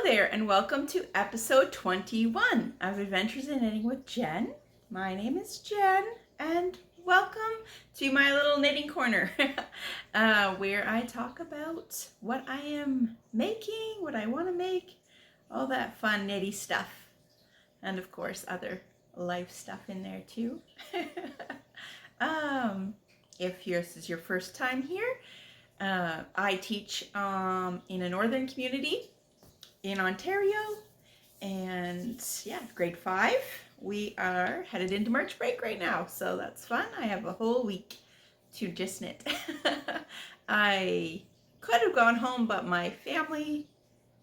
there, and welcome to episode 21 of Adventures in Knitting with Jen. My name is Jen, and welcome to my little knitting corner where I talk about what I am making, what I want to make, all that fun knitty stuff, and of course other life stuff in there too. If this is your first time here, I teach in a northern community in Ontario, and yeah, grade 5. We are headed into March break right now, so that's fun. I have a whole week to just knit. I could have gone home, but my family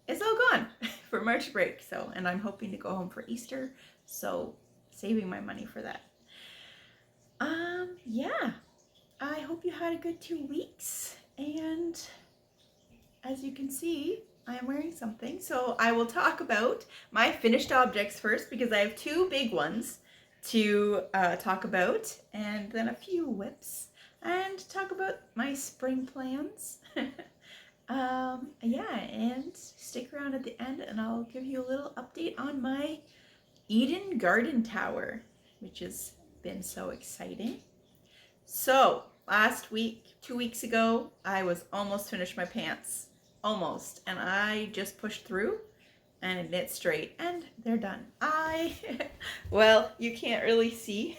is all gone for March break, so, and I'm hoping to go home for Easter, so saving my money for that. Yeah, I hope you had a good 2 weeks, and as you can see, I am wearing something. So I will talk about my finished objects first because I have 2 big ones to talk about, and then a few whips, and talk about my spring plans. Yeah, and stick around at the end and I'll give you a little update on my Eden Garden Tower, which has been so exciting. So last week, 2 weeks ago, I was almost finished my pants. Almost, and I just pushed through and knit straight, and they're done. Well, you can't really see.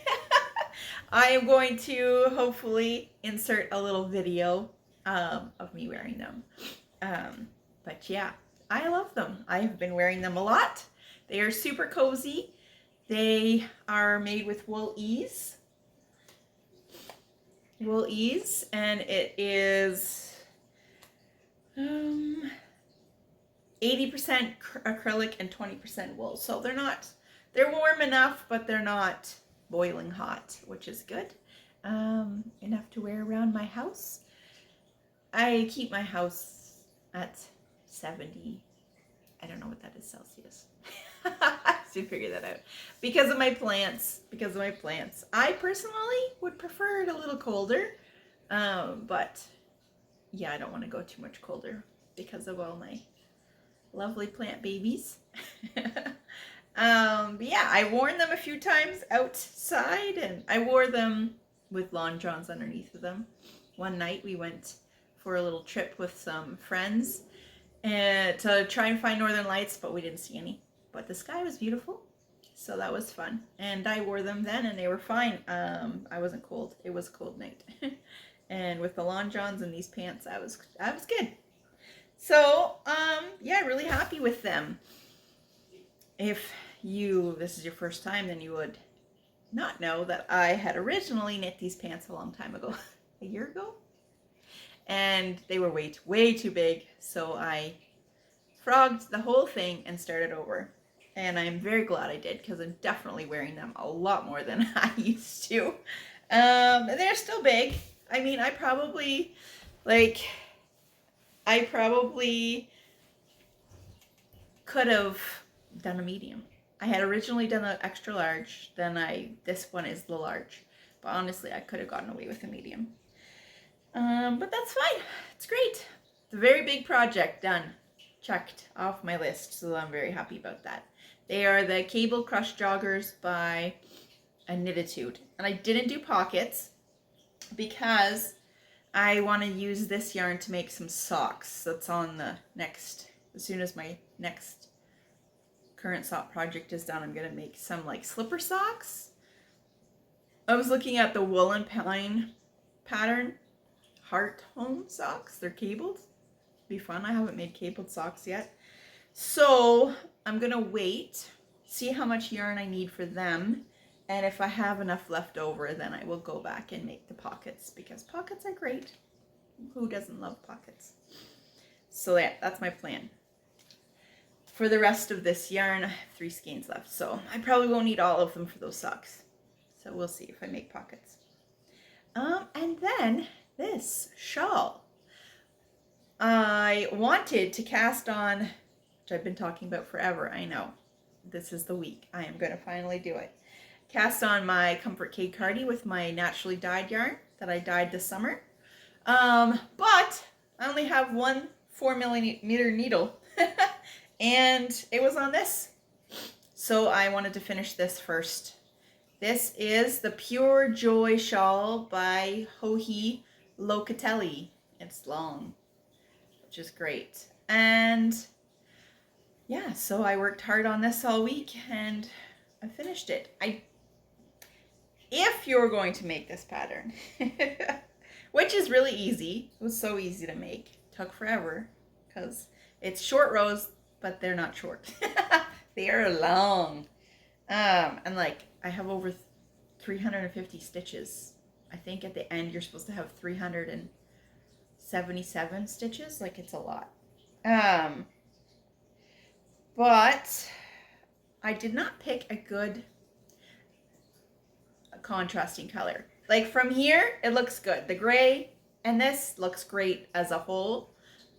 I am going to hopefully insert a little video of me wearing them. But yeah, I love them. I have been wearing them a lot. They are super cozy. They are made with wool ease. Wool ease, and it is 80% acrylic and 20% wool. So they're warm enough, but they're not boiling hot, which is good. Enough to wear around my house. I keep my house at 70. I don't know what that is Celsius. So figure that out. Because of my plants. I personally would prefer it a little colder. But yeah, I don't want to go too much colder because of all my lovely plant babies. But yeah, I worn them a few times outside, and I wore them with lawn johns underneath of them. One night we went for a little trip with some friends and to try and find northern lights, but we didn't see any. But the sky was beautiful, so that was fun. And I wore them then and they were fine. I wasn't cold. It was a cold night. And with the lawn johns and these pants, I was good. So, yeah, really happy with them. If this is your first time, then you would not know that I had originally knit these pants a long time ago, a year ago. And they were way too big, so I frogged the whole thing and started over. And I'm very glad I did, because I'm definitely wearing them a lot more than I used to. They're still big. I mean, I probably could have done a medium. I had originally done an extra large, then this one is the large. But honestly, I could have gotten away with a medium. But that's fine. It's great. It's a very big project done. Checked off my list, so I'm very happy about that. They are the Cable Crush Joggers by Knitatude. And I didn't do pockets because I want to use this yarn to make some socks. That's on the next, as soon as my next current sock project is done, I'm going to make some like slipper socks. I was looking at the Woolen Pine pattern heart home socks. They're cabled. Be fun. I haven't made cabled socks yet. So I'm going to wait, see how much yarn I need for them. And if I have enough left over, then I will go back and make the pockets, because pockets are great. Who doesn't love pockets? So yeah, that's my plan. For the rest of this yarn, I have 3 skeins left, so I probably won't need all of them for those socks. So we'll see if I make pockets. And then this shawl. I wanted to cast on, which I've been talking about forever, I know. This is the week. I am going to finally do it. Cast on my Comfort Cake Cardi with my naturally dyed yarn that I dyed this summer. But I only have one 4mm needle and it was on this. So I wanted to finish this first. This is the Pure Joy Shawl by Locatelli. It's long, which is great. And yeah, so I worked hard on this all week and I finished it. If you're going to make this pattern, which is really easy, it was so easy to make, it took forever because it's short rows, but they're not short. They are long. And like I have over 350 stitches. I think at the end you're supposed to have 377 stitches. Like it's a lot. But I did not pick a good contrasting color. Like from here, it looks good. The gray and this looks great as a whole.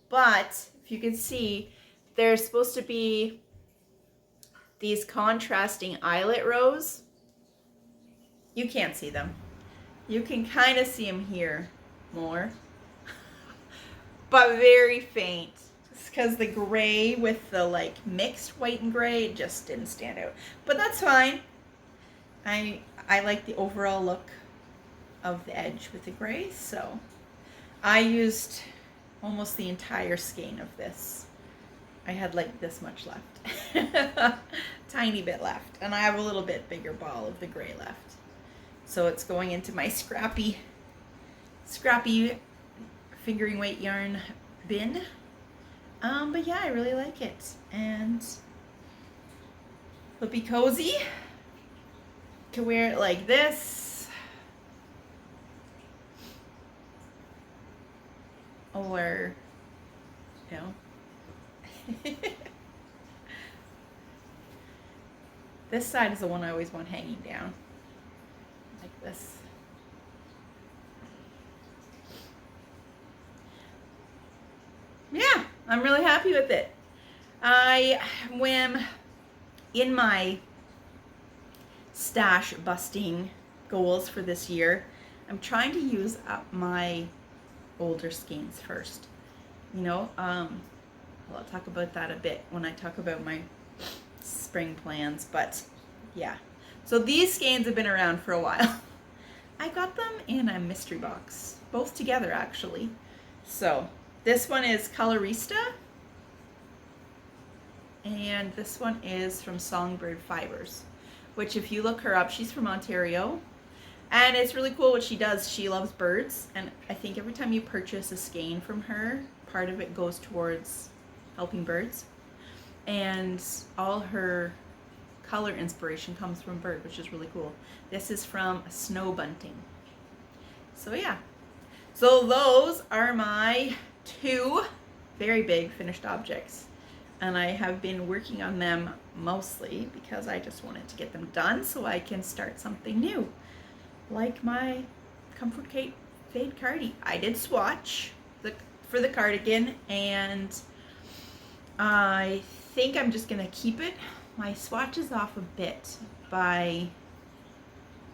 But if you can see, there's supposed to be these contrasting eyelet rows. You can't see them. You can kind of see them here more, but very faint. Because the gray with the like mixed white and gray just didn't stand out. But that's fine. I like the overall look of the edge with the gray, so I used almost the entire skein of this. I had like this much left. Tiny bit left. And I have a little bit bigger ball of the gray left. So it's going into my scrappy fingering weight yarn bin. But yeah, I really like it. And it'll be cozy. Can wear it like this. Or, you know. This side is the one I always want hanging down. Like this. Yeah, I'm really happy with it. I am in my stash busting goals for this year. I'm trying to use up my older skeins first. You know, I'll talk about that a bit when I talk about my spring plans, but yeah. So these skeins have been around for a while. I got them in a mystery box, both together actually. So this one is Colorista, and this one is from Songbird Fibers, which if you look her up, she's from Ontario, and it's really cool what she does. She loves birds, and I think every time you purchase a skein from her, part of it goes towards helping birds, and all her color inspiration comes from bird, which is really cool. This is from a snow bunting. So yeah, so those are my 2 very big finished objects, and I have been working on them mostly because I just wanted to get them done so I can start something new, like my Comfort Cape Fade Cardi. I did swatch for the cardigan, and I think I'm just gonna keep it. My swatch is off a bit by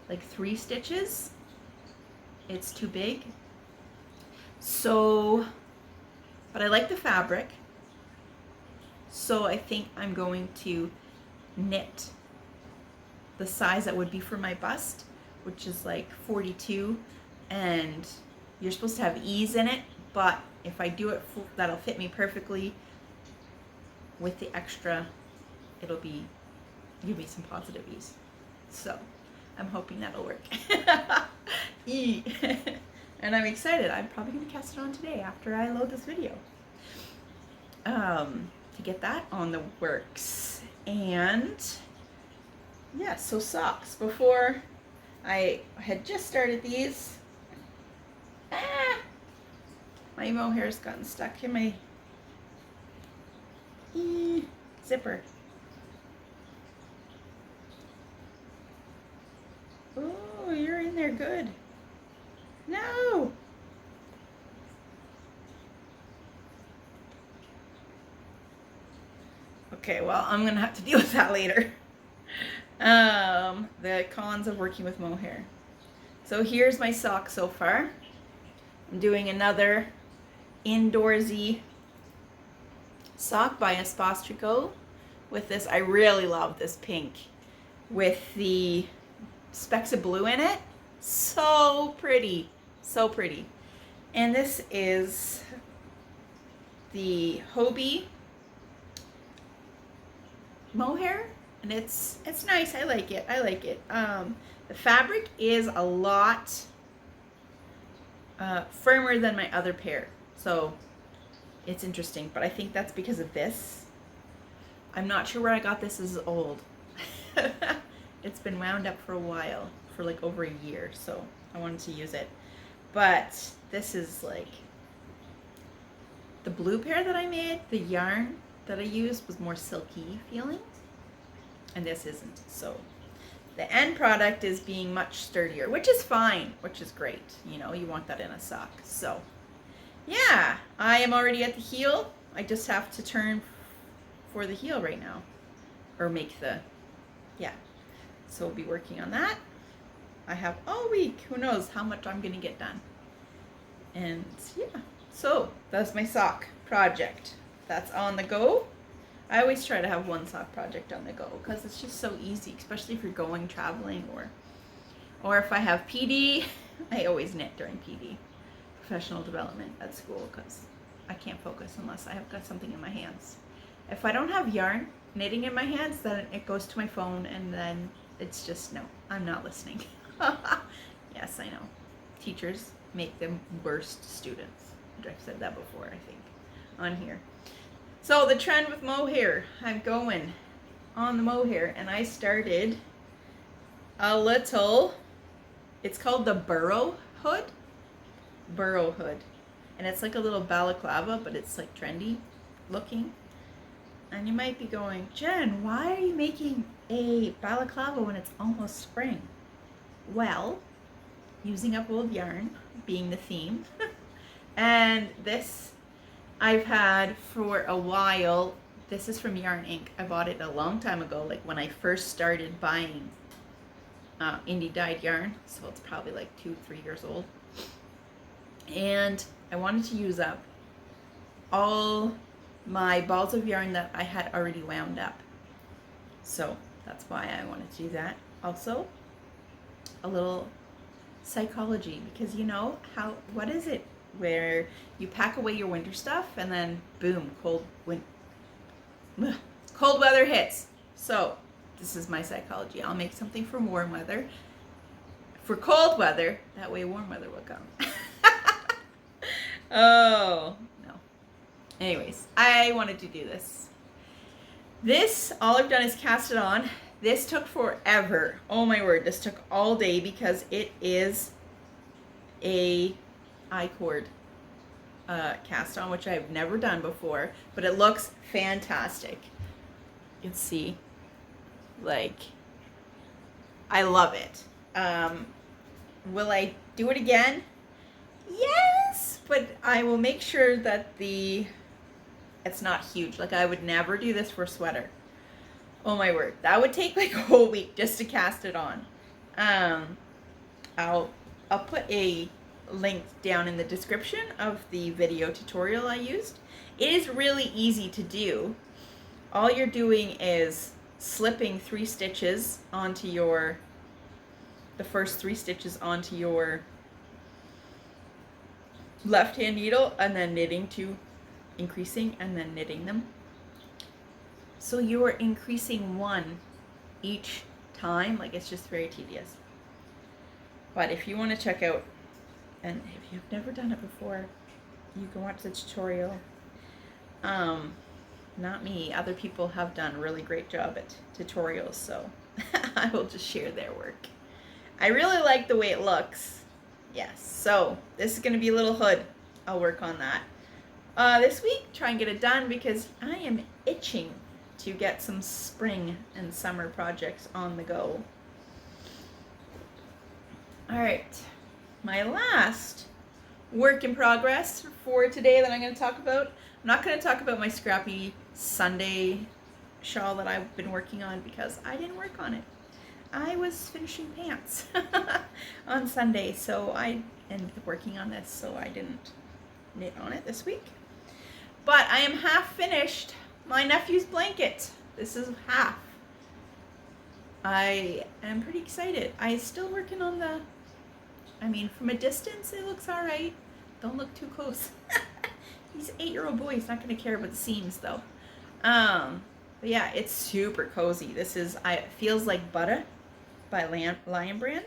like 3 stitches. It's too big. So, but I like the fabric. So I think I'm going to knit the size that would be for my bust, which is like 42, and you're supposed to have ease in it, but if I do it that'll fit me perfectly. With the extra, it'll give me some positive ease. So I'm hoping that'll work. And I'm excited. I'm probably going to cast it on today after I load this video, to get that on the works. And yeah, so socks. Before I had just started these, my mohair's gotten stuck in my zipper. Oh, you're in there good. No! Okay, well, I'm gonna have to deal with that later. The cons of working with mohair. So here's my sock so far. I'm doing another indoorsy sock by Espostrico with this. I really love this pink with the specks of blue in it. So pretty, so pretty. And this is the Hobie mohair, and it's nice. I like it. I like it. The fabric is a lot firmer than my other pair, so it's interesting, but I think that's because of this. I'm not sure where I got this. This is old. It's been wound up for a while, for like over a year, so I wanted to use it. But this is like the blue pair that I made. The yarn that I used was more silky feeling, and this isn't. So the end product is being much sturdier, which is fine, which is great. You know, you want that in a sock. So yeah, I am already at the heel. I just have to turn for the heel right now, or make the, yeah. So we'll be working on that. I have all week. Who knows how much I'm gonna get done. And yeah, so that's my sock project. That's on the go. I always try to have one sock project on the go because it's just so easy, especially if you're going traveling or if I have PD. I always knit during PD, professional development at school, because I can't focus unless I have got something in my hands. If I don't have yarn knitting in my hands, then it goes to my phone, and then it's just, no, I'm not listening. Yes, I know. Teachers make the worst students. I've said that before, I think, on here. So the trend with mohair, I'm going on the mohair, and I started a little, it's called the burrow hood, and it's like a little balaclava, but it's like trendy looking. And you might be going, Jen, why are you making a balaclava when it's almost spring? Well, using up old yarn being the theme. And this I've had for a while. This is from Yarn Inc. I bought it a long time ago, like when I first started buying indie dyed yarn. So it's probably like 2-3 years old. And I wanted to use up all my balls of yarn that I had already wound up. So that's why I wanted to do that. Also, a little psychology, because you know how, what is it where you pack away your winter stuff and then boom, cold weather hits. So this is my psychology. I'll make something for warm weather, for cold weather, that way warm weather will come. Oh no. Anyways, I wanted to do this. This, all I've done is cast it on. This took forever. Oh my word, this took all day because it is a I-cord cast on, which I've never done before, but it looks fantastic. You can see, like, I love it. Will I do it again? Yes, but I will make sure that it's not huge. Like, I would never do this for a sweater. Oh my word, that would take like a whole week just to cast it on. I'll put a link down in the description of the video tutorial I used. It is really easy to do. All you're doing is slipping 3 stitches onto the first 3 stitches onto your left hand needle, and then knitting 2, increasing, and then knitting them. So you are increasing 1 each time. Like, it's just very tedious. But if you want to check out, and if you've never done it before, you can watch the tutorial. Not me. Other people have done a really great job at tutorials, so I will just share their work. I really like the way it looks. Yes, so this is going to be a little hood. I'll work on that this week. Try and get it done because I am itching to get some spring and summer projects on the go. All right, my last work in progress for today that I'm going to talk about. I'm not going to talk about my scrappy Sunday shawl that I've been working on because I didn't work on it. I was finishing pants on Sunday, so I ended up working on this, so I didn't knit on it this week. But I am half finished my nephew's blanket. This is half. I am pretty excited. I'm still working on the, I mean, from a distance, it looks all right. Don't look too close. He's an 8-year-old boy. He's not going to care about the seams, though. But yeah, it's super cozy. This is, it feels like butter by Lionbrand.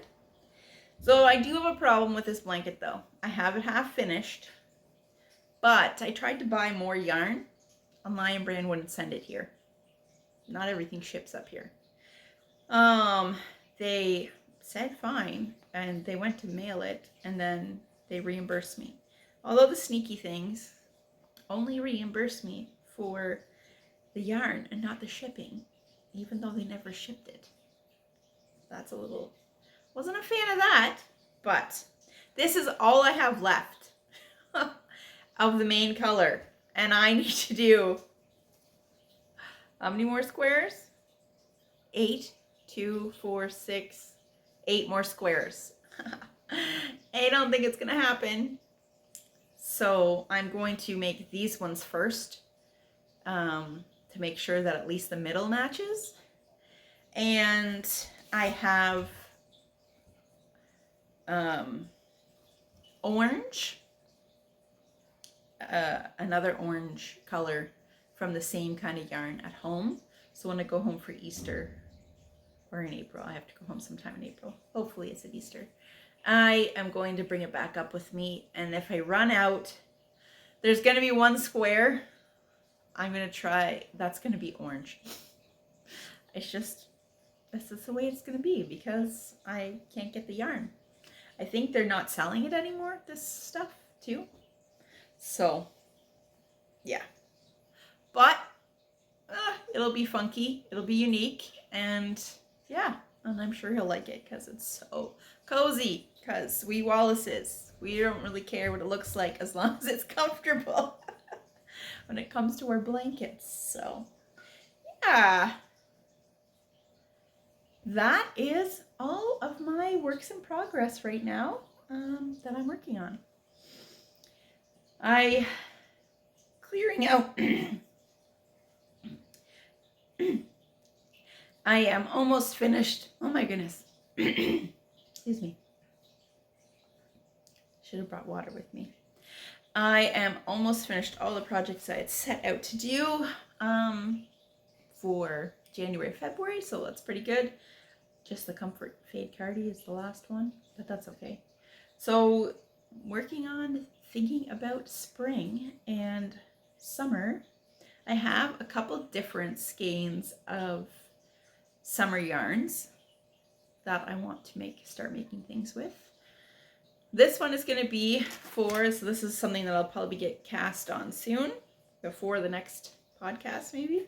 So I do have a problem with this blanket, though. I have it half finished, but I tried to buy more yarn, and Lionbrand wouldn't send it here. Not everything ships up here. They said fine, and they went to mail it, and then they reimbursed me. Although the sneaky things only reimbursed me for the yarn and not the shipping, even though they never shipped it. That's a little, wasn't a fan of that, but this is all I have left of the main color, and I need to do, how many more squares? 8, 2, 4, 6, 8 more squares. I don't think it's gonna happen. So I'm going to make these ones first, to make sure that at least the middle matches. And I have orange, another orange color from the same kind of yarn at home. So when I go home for Easter, or in April, I have to go home sometime in April. Hopefully it's at Easter. I am going to bring it back up with me. And if I run out, there's going to be one square. I'm going to try, that's going to be orange. It's just, this is the way it's going to be because I can't get the yarn. I think they're not selling it anymore, this stuff too. So, yeah. But it'll be funky. It'll be unique. And yeah, and I'm sure he'll like it because it's so cozy. Because we Wallaces, we don't really care what it looks like as long as it's comfortable when it comes to our blankets. So, yeah. That is all of my works in progress right now that I'm working on. Clearing out. I am almost finished. Oh my goodness. Excuse me. Should have brought water with me. I am almost finished all the projects I had set out to do for January, February, so that's pretty good. Just the Comfort Fade Cardi is the last one, but that's okay. So working on thinking about spring and summer. I have a couple different skeins of summer yarns that I want to start making things with. This one is going to be for, so this is something that I'll probably get cast on soon, before the next podcast maybe.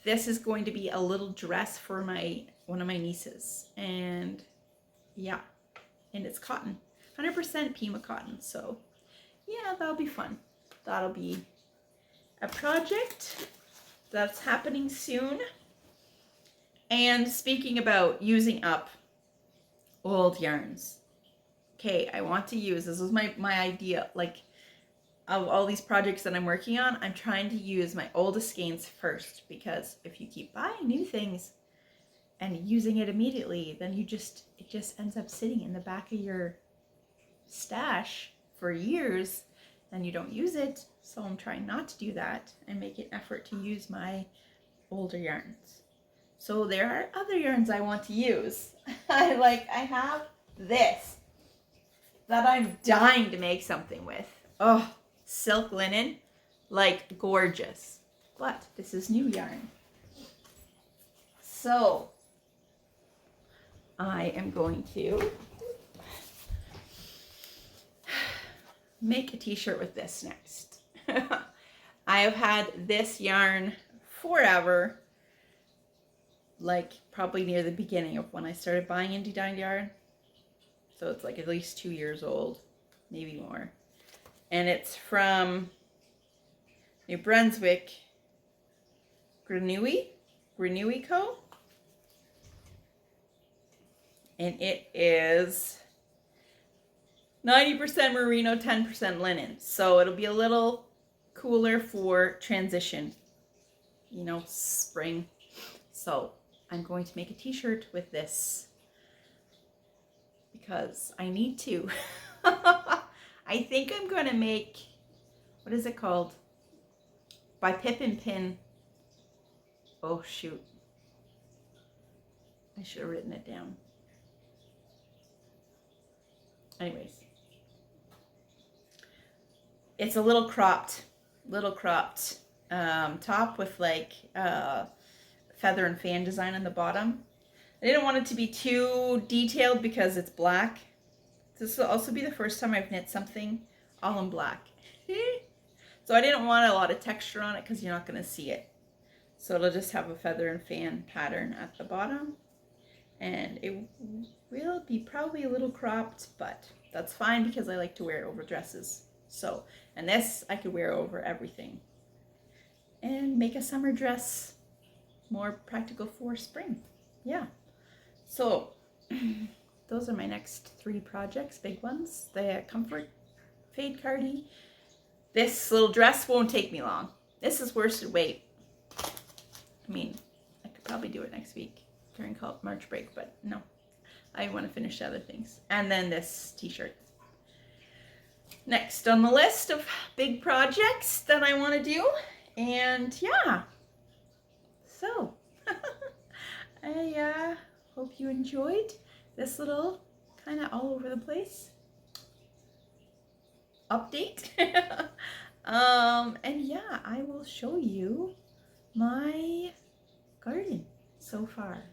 This is going to be a little dress for one of my nieces, and yeah, and it's cotton, 100% Pima cotton, so yeah, that'll be fun. That'll be a project that's happening soon. And speaking about using up old yarns, okay, I want to use, this was my idea, like, of all these projects that I'm working on, I'm trying to use my oldest skeins first, because if you keep buying new things and using it immediately, then it just ends up sitting in the back of your stash for years and you don't use it. So I'm trying not to do that and make an effort to use my older yarns. So there are other yarns I want to use. I have this that I'm dying to make something with. Oh, silk linen, like gorgeous. But this is new yarn. So I am going to make a t-shirt with this next. I have had this yarn forever, like probably near the beginning of when I started buying indie dyed yarn. So it's like at least 2 years old, maybe more. And it's from New Brunswick, Grenouille Co. And it is 90% merino, 10% linen. So it'll be a little cooler for transition, you know, spring. So I'm going to make a t-shirt with this because I need to. I think I'm going to make, what is it called? By Pip and Pin. Oh shoot. I should have written it down. Anyways. It's a little cropped top with like feather and fan design on the bottom. I didn't want it to be too detailed because it's black. This will also be the first time I've knit something all in black. So I didn't want a lot of texture on it because you're not going to see it. So it'll just have a feather and fan pattern at the bottom. And it will be probably a little cropped, but that's fine because I like to wear it over dresses. So, and this I could wear over everything and make a summer dress more practical for spring. Yeah. So those are my next 3 projects, big ones. The comfort fade cardie. This little dress won't take me long. This is worsted weight. I mean, I could probably do it next week during March break, but no, I want to finish the other things. And then this t-shirt. Next on the list of big projects that I want to do. And yeah, so I hope you enjoyed this little kind of all over the place update. And yeah, I will show you my garden so far.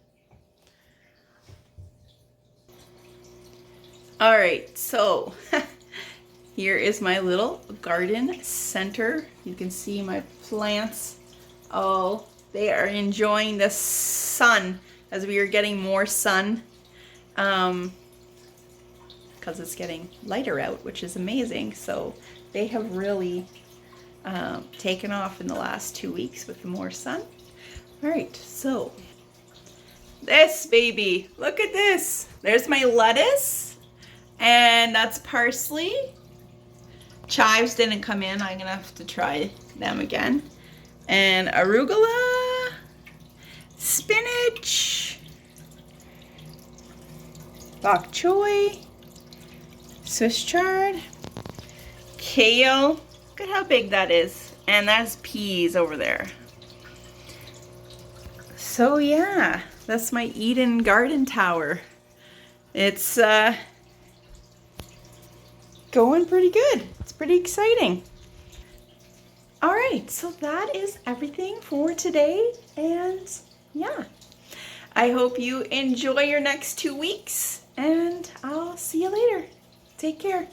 All right, so here is my little garden center. You can see my plants. Oh, they are enjoying the sun as we are getting more sun. Because it's getting lighter out, which is amazing. So they have really taken off in the last 2 weeks with the more sun. All right, so this baby, look at this. There's my lettuce, and that's parsley. Chives didn't come in. I'm gonna have to try them again. And arugula, spinach, bok choy, Swiss chard, kale. Look at how big that is. And that's peas over there. So yeah, that's my Eden garden tower. It's going pretty good. It's pretty exciting. All right, so that is everything for today. And yeah, I hope you enjoy your next 2 weeks, and I'll see you later. Take care.